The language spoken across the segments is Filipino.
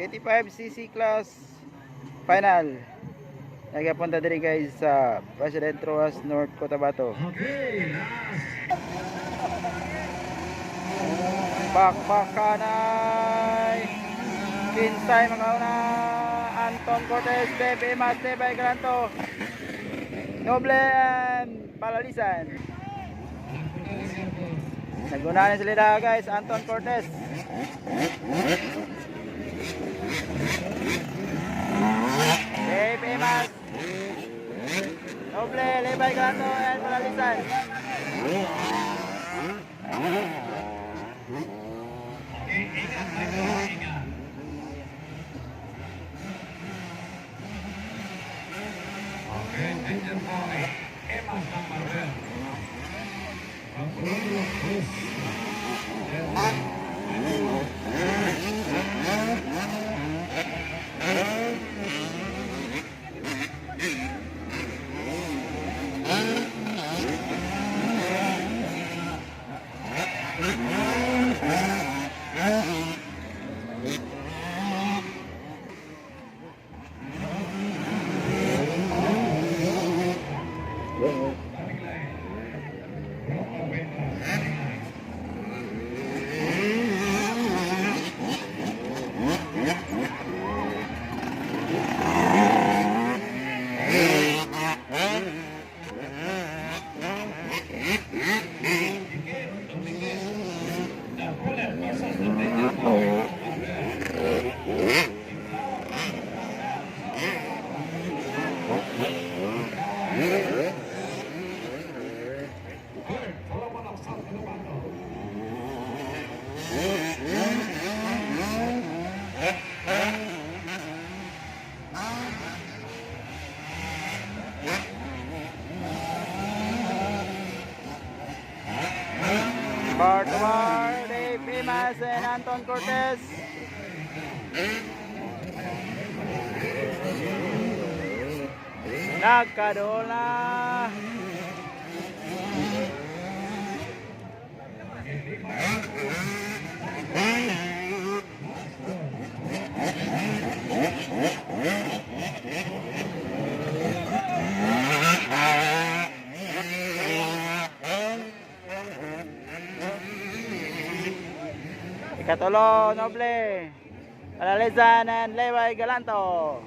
85cc class final. Nagapunta diri guys sa President Roas, North Cotabato. Bakbakanay Kinsay mga una, Anton Cortez, Bebe Mas, Bebe Granto, Noble and Palalisan. Nagunahan sila guys, Anton Cortez. Bebe Mas, Noble, Lebay Granto and Palalisan. Bartwar, Dave Imas and Anton Cortez. Nagkadola. Ikatulo, Noble, Palalisan and Leway Galanto.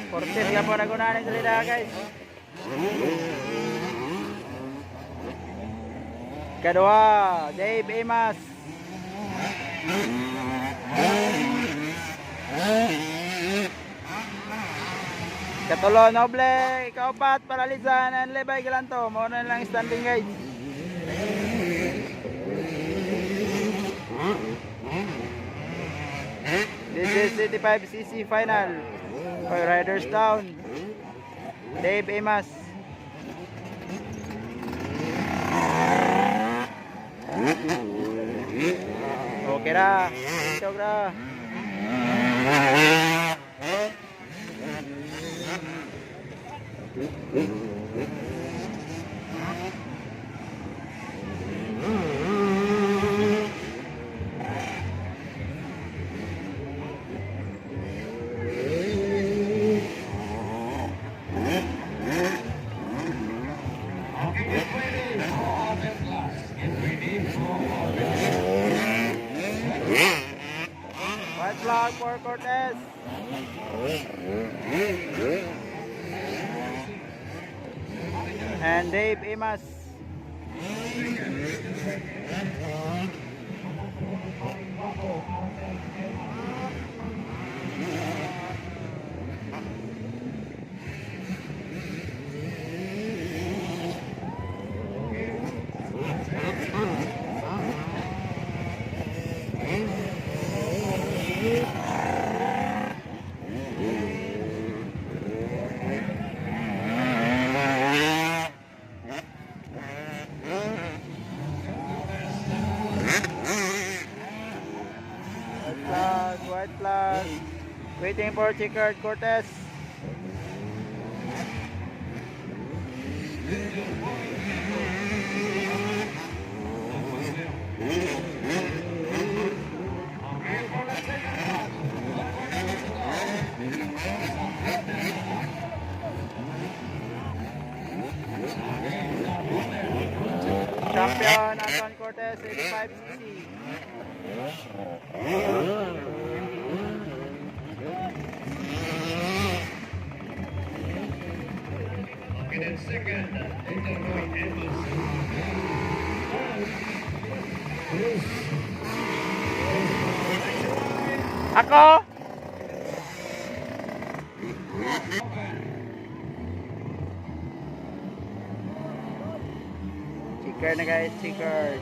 Cortez lang po nagunahan ng salida guys. Kedua, Dave Imas. Katulo, Noble, ikaapat, Palalisan and Lebay Galanto. Muna lang standing guys. This is 85cc final. Oil Riders down. Dave Imas. Okay na. Ito na. White flag for Cortez. And Dave Imas. White flag. Waiting for Chicard Cortez. Champion Anton Cortez 85cc. And then second, Illinois Ako! Chicard na guys, Chicard.